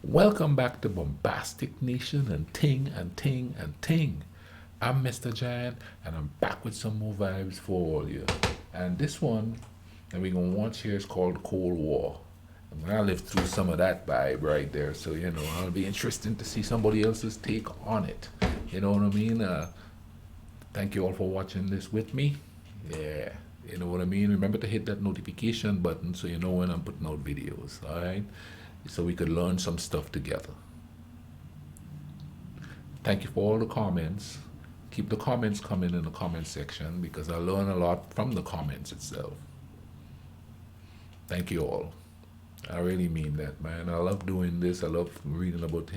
Welcome back to Bombastic Nation and Ting and Ting and Ting. I'm Mr. Giant and I'm back with some more vibes for all you. And this one that we're gonna watch here is called Cold War. I'm gonna live through some of that vibe right there, so it'll be interesting to see somebody else's take on it. You know what I mean? Thank you all for watching this with me. Yeah, you know what I mean? Remember to hit that notification button so you know when I'm putting out videos, alright? So we could learn some stuff together. Thank you for all the comments. Keep the comments coming in the comment section because I learn a lot from the comments itself. Thank you all. I really mean that, man. I love doing this. I love reading about,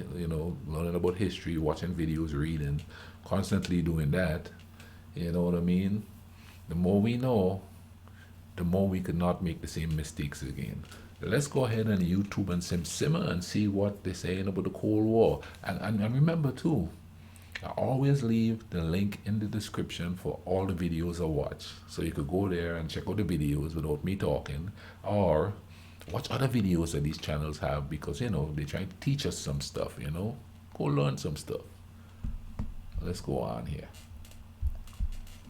learning about history, watching videos, reading, constantly doing that. You know what I mean? The more we know, the more we could not make the same mistakes again. Let's go ahead and YouTube and simmer and see what they're saying about the Cold War. And remember too, I always leave the link in the description for all the videos I watch. So you could go there and check out the videos without me talking, or watch other videos that these channels have because, they try to teach us some stuff, Go learn some stuff. Let's go on here.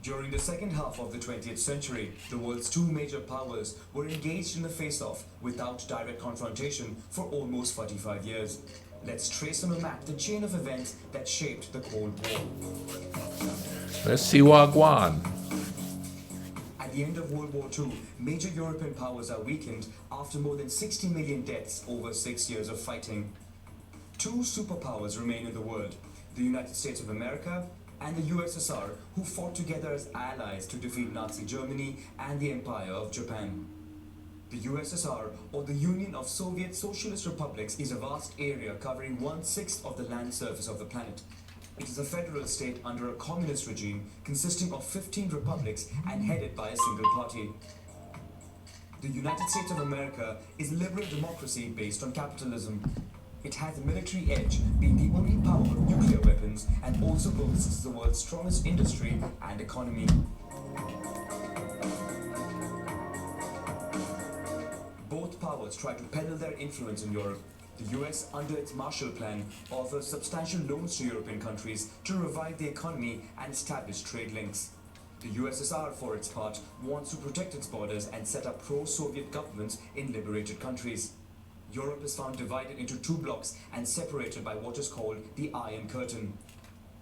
During the second half of the 20th century, the world's two major powers were engaged in a face-off without direct confrontation for almost 45 years. Let's trace on a map the chain of events that shaped the Cold War. Let's see what go on. At the end of World War II, major European powers are weakened after more than 60 million deaths over 6 years of fighting. Two superpowers remain in the world, the United States of America and the USSR, who fought together as allies to defeat Nazi Germany and the Empire of Japan. The USSR, or the Union of Soviet Socialist Republics, is a vast area covering 1/6 of the land surface of the planet. It is a federal state under a communist regime consisting of 15 republics and headed by a single party. The United States of America is a liberal democracy based on capitalism. It has a military edge, being the only power with nuclear weapons, and also boasts the world's strongest industry and economy. Both powers try to peddle their influence in Europe. The US, under its Marshall Plan, offers substantial loans to European countries to revive the economy and establish trade links. The USSR, for its part, wants to protect its borders and set up pro-Soviet governments in liberated countries. Europe is found divided into two blocks and separated by what is called the Iron Curtain.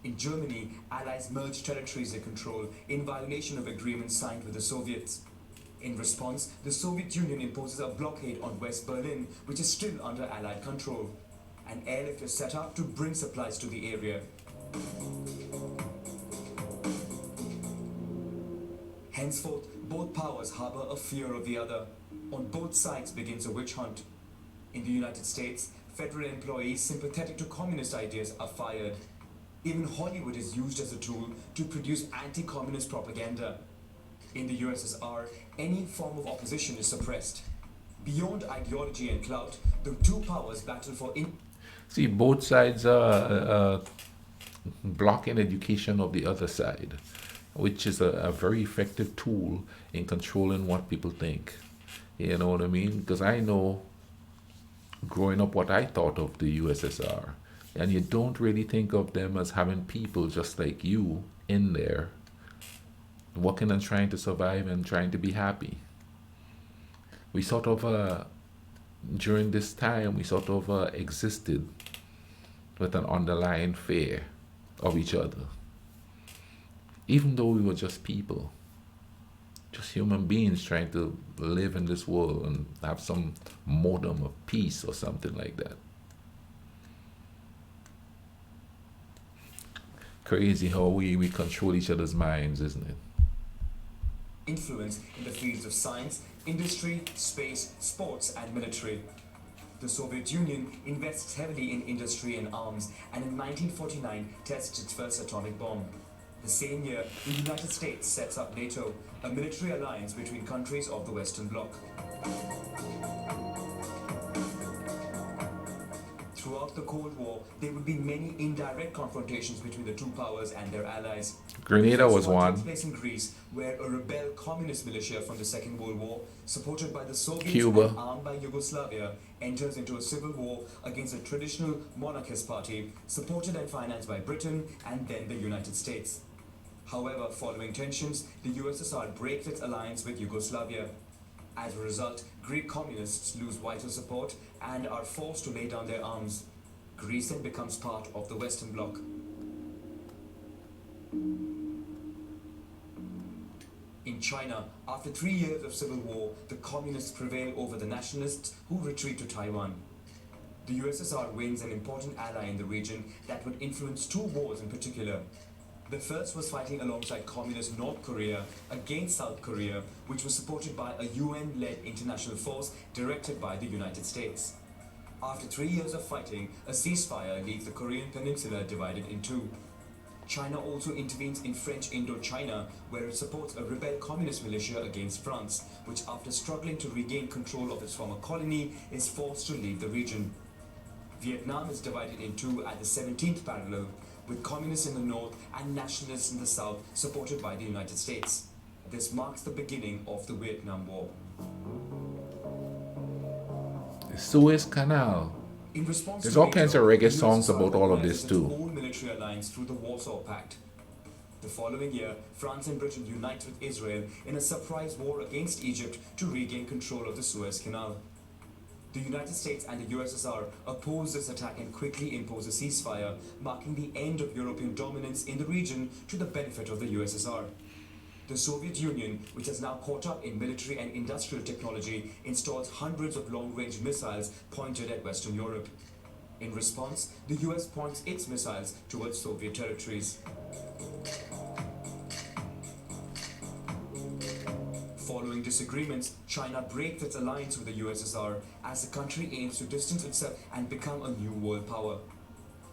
In Germany, Allies merged territories they control in violation of agreements signed with the Soviets. In response, the Soviet Union imposes a blockade on West Berlin, which is still under Allied control. An airlift is set up to bring supplies to the area. Henceforth, both powers harbor a fear of the other. On both sides begins a witch hunt. In the United States, federal employees sympathetic to communist ideas are fired. Even Hollywood is used as a tool to produce anti-communist propaganda. In the USSR, any form of opposition is suppressed. Beyond ideology and clout, the two powers battle for... See, both sides are blocking education of the other side, which is a very effective tool in controlling what people think. You know what I mean? Because I know growing up what I thought of the USSR, and you don't really think of them as having people just like you in there working and trying to survive and trying to be happy. We sort of during this time we sort of existed with an underlying fear of each other, even though we were just people, just human beings trying to live in this world and have some modicum of peace or something like that. Crazy how we control each other's minds, isn't it? Influence in the fields of science, industry, space, sports, and military. The Soviet Union invests heavily in industry and arms, and in 1949 tests its first atomic bomb. The same year, the United States sets up NATO, a military alliance between countries of the Western Bloc. Throughout the Cold War, there would be many indirect confrontations between the two powers and their allies. Grenada The was first one one. takes place in Greece, where a rebel communist militia from the Second World War, supported by the Soviets Cuba. and armed by Yugoslavia, enters into a civil war against a traditional monarchist party, supported and financed by Britain and then the United States. However, following tensions, the USSR breaks its alliance with Yugoslavia. As a result, Greek communists lose vital support and are forced to lay down their arms. Greece then becomes part of the Western Bloc. In China, after 3 years of civil war, the communists prevail over the nationalists who retreat to Taiwan. The USSR wins an important ally in the region that would influence two wars in particular. The first was fighting alongside communist North Korea against South Korea, which was supported by a UN-led international force directed by the United States. After 3 years of fighting, a ceasefire leaves the Korean peninsula divided in two. China also intervenes in French Indochina, where it supports a rebel communist militia against France, which after struggling to regain control of its former colony, is forced to leave the region. Vietnam is divided in two at the 17th parallel, with communists in the north and nationalists in the south supported by the United States. This marks the beginning of the Vietnam War. The Suez Canal. In response There's to all kinds of NATO, reggae the songs USSR about all of organizes this its too. own military alliance through the Warsaw Pact. The following year, France and Britain unite with Israel in a surprise war against Egypt to regain control of the Suez Canal. The United States and the USSR oppose this attack and quickly impose a ceasefire, marking the end of European dominance in the region to the benefit of the USSR. The Soviet Union, which has now caught up in military and industrial technology, installs hundreds of long-range missiles pointed at Western Europe. In response, the US points its missiles towards Soviet territories. Following disagreements, China breaks its alliance with the USSR as the country aims to distance itself and become a new world power.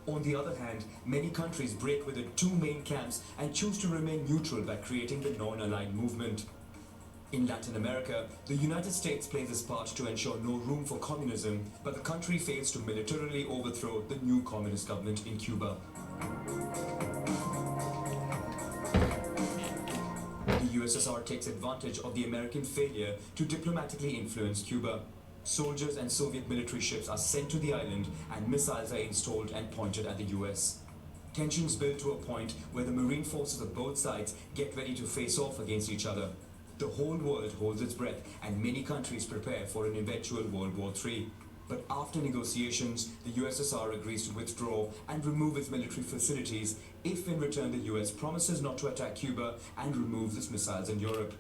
On the other hand, many countries break with the two main camps and choose to remain neutral by creating the non-aligned movement. In Latin America, the United States plays its part to ensure no room for communism, but the country fails to militarily overthrow the new communist government in Cuba. The USSR takes advantage of the American failure to diplomatically influence Cuba. Soldiers and Soviet military ships are sent to the island and missiles are installed and pointed at the US. Tensions build to a point where the marine forces of both sides get ready to face off against each other. The whole world holds its breath and many countries prepare for an eventual World War III. But after negotiations, the USSR agrees to withdraw and remove its military facilities if in return the US promises not to attack Cuba and removes its missiles in Europe.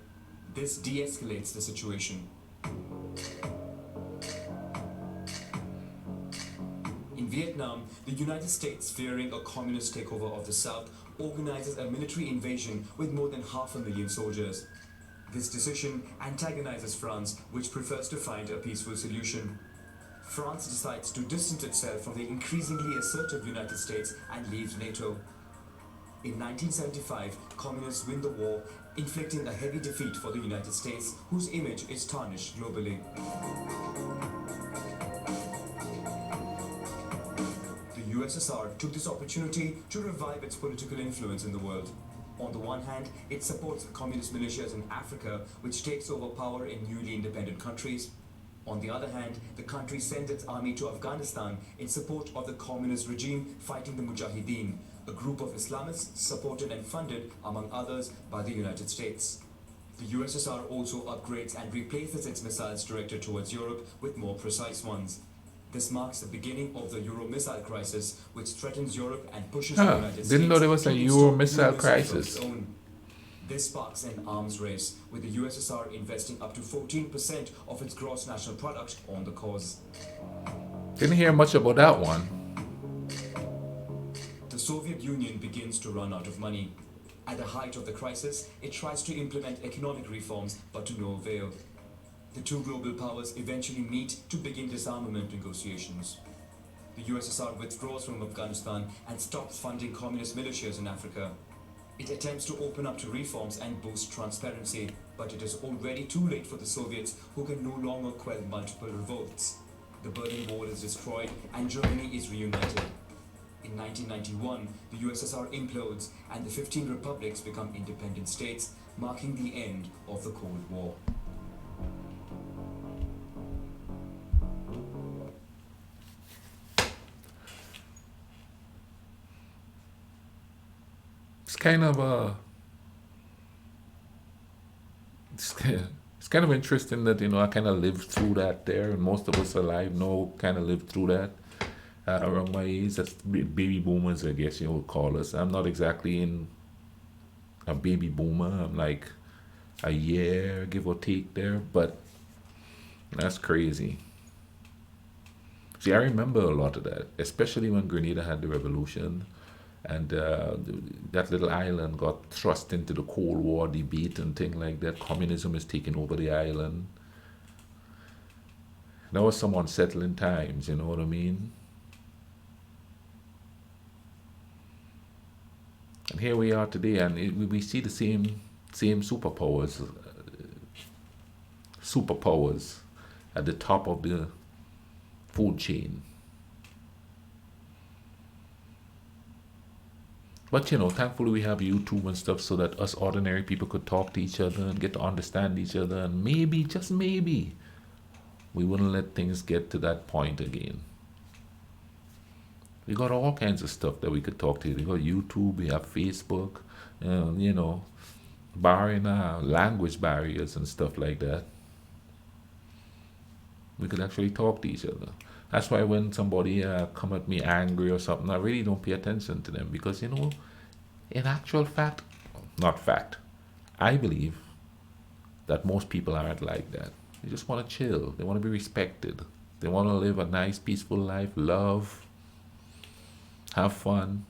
This de-escalates the situation. In Vietnam, the United States, fearing a communist takeover of the South, organizes a military invasion with more than 500,000 soldiers. This decision antagonizes France, which prefers to find a peaceful solution. France decides to distance itself from the increasingly assertive United States and leaves NATO. In 1975, communists win the war, inflicting a heavy defeat for the United States, whose image is tarnished globally. The USSR took this opportunity to revive its political influence in the world. On the one hand, it supports communist militias in Africa, which takes over power in newly independent countries. On the other hand, the country sends its army to Afghanistan in support of the communist regime fighting the Mujahideen, a group of Islamists supported and funded, among others, by the United States. The USSR also upgrades and replaces its missiles directed towards Europe with more precise ones. This marks the beginning of the Euro missile crisis, which threatens Europe and pushes the United States. Didn't know there was to a install Euro new missile missiles of its crisis. own. This sparks an arms race, with the USSR investing up to 14% of its gross national product on the cause. Didn't hear much about that one. The Soviet Union begins to run out of money. At the height of the crisis, it tries to implement economic reforms, but to no avail. The two global powers eventually meet to begin disarmament negotiations. The USSR withdraws from Afghanistan and stops funding communist militias in Africa. It attempts to open up to reforms and boost transparency, but it is already too late for the Soviets, who can no longer quell multiple revolts. The Berlin Wall is destroyed and Germany is reunited. In 1991, the USSR implodes and the 15 republics become independent states, marking the end of the Cold War. It's kind of a it's kind of interesting that I kind of lived through that there, and most of us alive now kind of lived through that around my age. That's baby boomers, I guess you would call us. I'm not exactly in a baby boomer. I'm like a year, give or take, there, but that's crazy. See, I remember a lot of that, especially when Grenada had the revolution, and that little island got thrust into the Cold War debate and thing like that. Communism is taking over the island. That was some unsettling times, you know what I mean? And here we are today, and we see the same superpowers at the top of the food chain. But thankfully we have YouTube and stuff so that us ordinary people could talk to each other and get to understand each other, and maybe, just maybe, we wouldn't let things get to that point again. We got all kinds of stuff that we could talk to. We got YouTube, we have Facebook, barring language barriers and stuff like that. We could actually talk to each other. That's why when somebody come at me angry or something, I really don't pay attention to them, because in actual fact, not fact, I believe that most people aren't like that. They just want to chill. They want to be respected. They want to live a nice, peaceful life, love, have fun.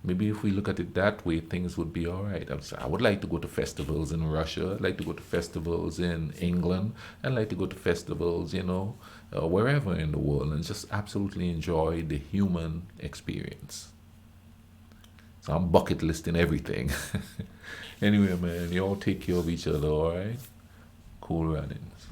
Maybe if we look at it that way, things would be all right. I would like to go to festivals in Russia. I'd like to go to festivals in England. I'd like to go to festivals, wherever in the world, and just absolutely enjoy the human experience. So I'm bucket listing everything. Anyway, man, you all take care of each other, all right? Cool runnings.